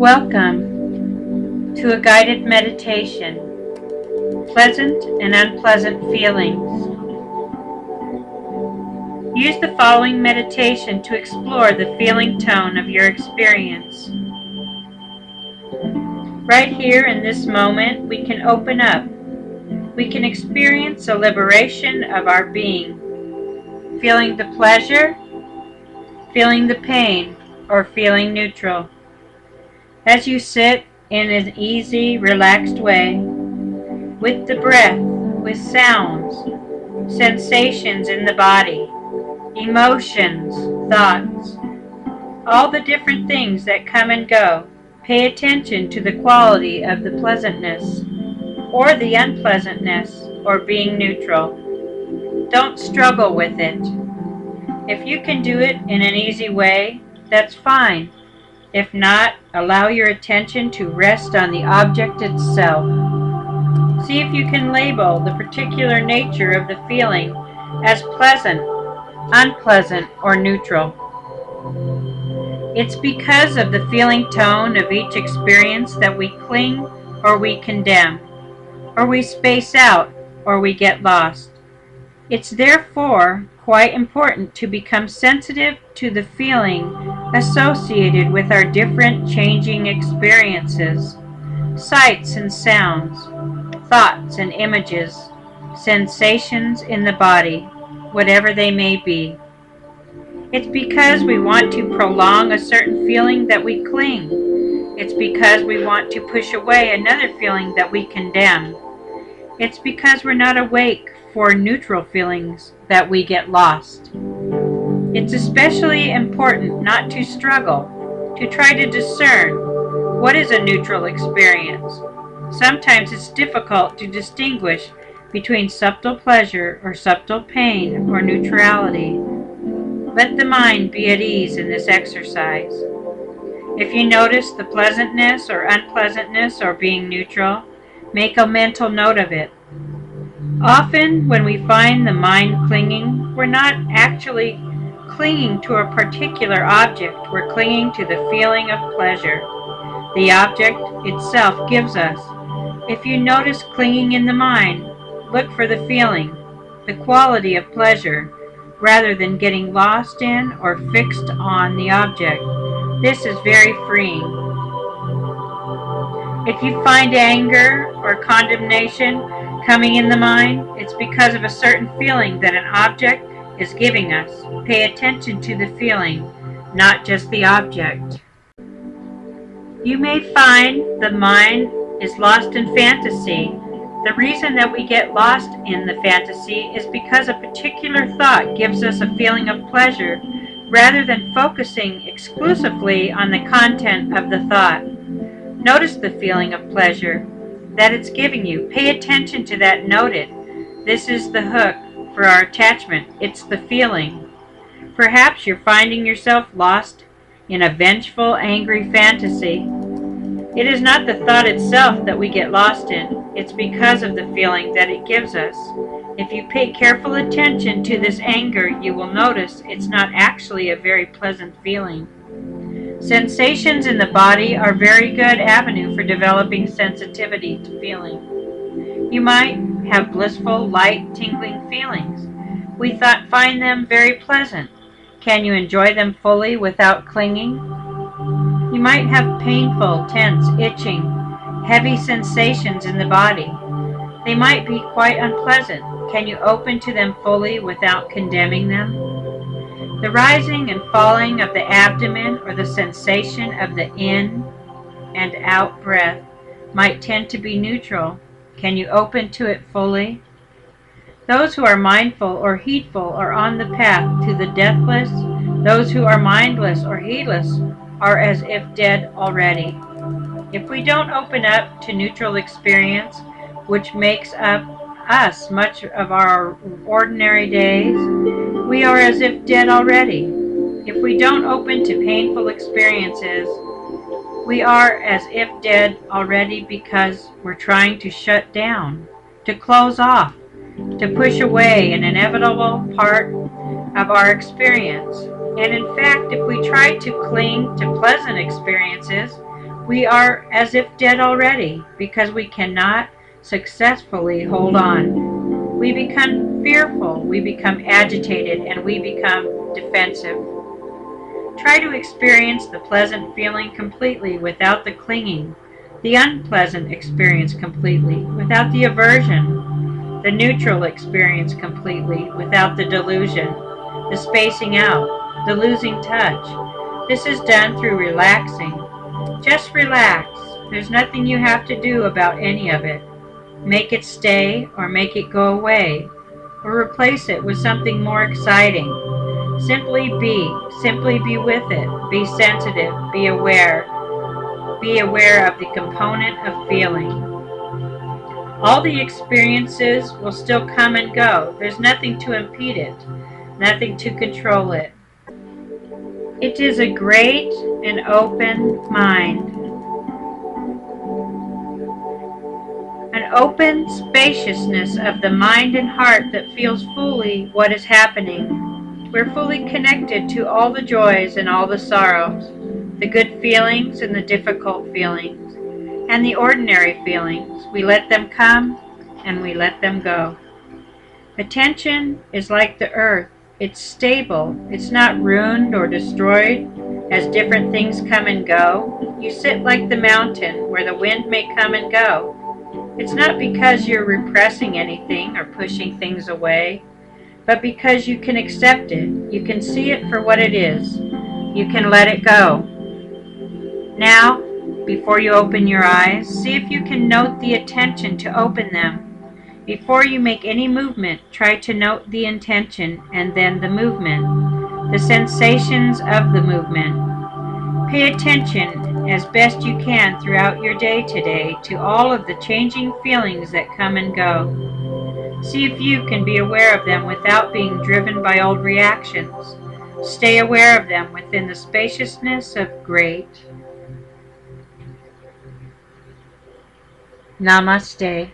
Welcome to a guided meditation, pleasant and unpleasant feelings. Use the following meditation to explore the feeling tone of your experience. Right here in this moment, we can open up. We can experience a liberation of our being, feeling the pleasure, feeling the pain, or feeling neutral. As you sit in an easy, relaxed way, with the breath, with sounds, sensations in the body, emotions, thoughts, all the different things that come and go, pay attention to the quality of the pleasantness or the unpleasantness or being neutral. Don't struggle with it. If you can do it in an easy way, that's fine. If not, allow your attention to rest on the object itself. See if you can label the particular nature of the feeling as pleasant, unpleasant, or neutral. It's because of the feeling tone of each experience that we cling or we condemn, or we space out or we get lost. It's therefore quite important to become sensitive to the feeling associated with our different changing experiences, sights and sounds, thoughts and images, sensations in the body, whatever they may be. It's because we want to prolong a certain feeling that we cling. It's because we want to push away another feeling that we condemn. It's because we're not awake for neutral feelings that we get lost. It's especially important not to struggle, to try to discern what is a neutral experience. Sometimes it's difficult to distinguish between subtle pleasure or subtle pain or neutrality. Let the mind be at ease in this exercise. If you notice the pleasantness or unpleasantness or being neutral, make a mental note of it. Often when we find the mind clinging, we're not actually clinging to a particular object, we're clinging to the feeling of pleasure the object itself gives us. If you notice clinging in the mind, look for the feeling, the quality of pleasure, rather than getting lost in or fixed on the object. This is very freeing. If you find anger or condemnation coming in the mind, it's because of a certain feeling that an object is giving us. Pay attention to the feeling, not just the object. You may find the mind is lost in fantasy. The reason that we get lost in the fantasy is because a particular thought gives us a feeling of pleasure rather than focusing exclusively on the content of the thought. Notice the feeling of pleasure that it's giving you. Pay attention to that. Note it. This is the hook for our attachment. It's the feeling. Perhaps you're finding yourself lost in a vengeful, angry fantasy. It is not the thought itself that we get lost in. It's because of the feeling that it gives us. If you pay careful attention to this anger, you will notice it's not actually a very pleasant feeling. Sensations in the body are a very good avenue for developing sensitivity to feeling. You might have blissful, light, tingling feelings. We find them very pleasant. Can you enjoy them fully without clinging? You might have painful, tense, itching, heavy sensations in the body. They might be quite unpleasant. Can you open to them fully without condemning them? The rising and falling of the abdomen or the sensation of the in and out breath might tend to be neutral. Can you open to it fully? Those who are mindful or heedful are on the path to the deathless. Those who are mindless or heedless are as if dead already. If we don't open up to neutral experience, which makes up us much of our ordinary days, we are as if dead already. If we don't open to painful experiences, we are as if dead already because we're trying to shut down, to close off, to push away an inevitable part of our experience. And in fact, if we try to cling to pleasant experiences, We are as if dead already because we cannot successfully hold on. We become fearful, we become agitated, and we become defensive. Try to experience the pleasant feeling completely without the clinging, the unpleasant experience completely without the aversion, the neutral experience completely without the delusion, the spacing out, the losing touch. This is done through relaxing. Just relax. There's nothing you have to do about any of it. Make it stay or make it go away, or replace it with something more exciting. Simply be with it. Be sensitive, be aware. Be aware of the component of feeling. All the experiences will still come and go. There's nothing to impede it, nothing to control it. It is a great and open mind. An open spaciousness of the mind and heart that feels fully what is happening. We're fully connected to all the joys and all the sorrows, the good feelings and the difficult feelings, and the ordinary feelings. We let them come and we let them go. Attention is like the earth. It's stable. It's not ruined or destroyed as different things come and go. You sit like the mountain where the wind may come and go. It's not because you're repressing anything or pushing things away, but because you can accept it. You can see it for what it is. You can let it go. Now, before you open your eyes, see if you can note the attention to open them. Before you make any movement, try to note the intention and then the movement, the sensations of the movement. Pay attention as best you can throughout your day today to all of the changing feelings that come and go. See if you can be aware of them without being driven by old reactions. Stay aware of them within the spaciousness of great. Namaste.